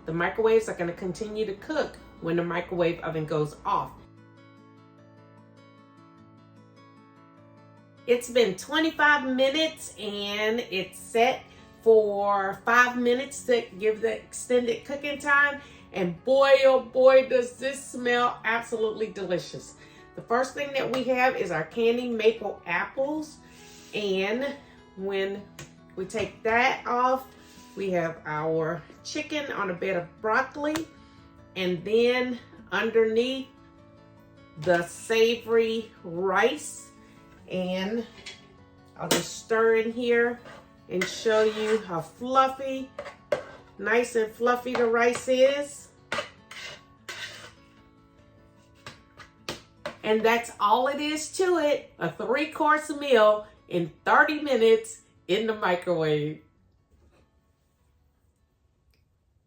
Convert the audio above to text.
The microwaves are going to continue to cook when the microwave oven goes off. It's been 25 minutes and it's set for 5 minutes to give the extended cooking time. And boy, oh boy, does this smell absolutely delicious. The first thing that we have is our candy maple apples. And when we take that off, we have our chicken on a bed of broccoli. And then underneath, the savory rice. And I'll just stir in here and show you how fluffy, nice and fluffy the rice is. And that's all it is to it. A 3-course meal in 30 minutes in the microwave.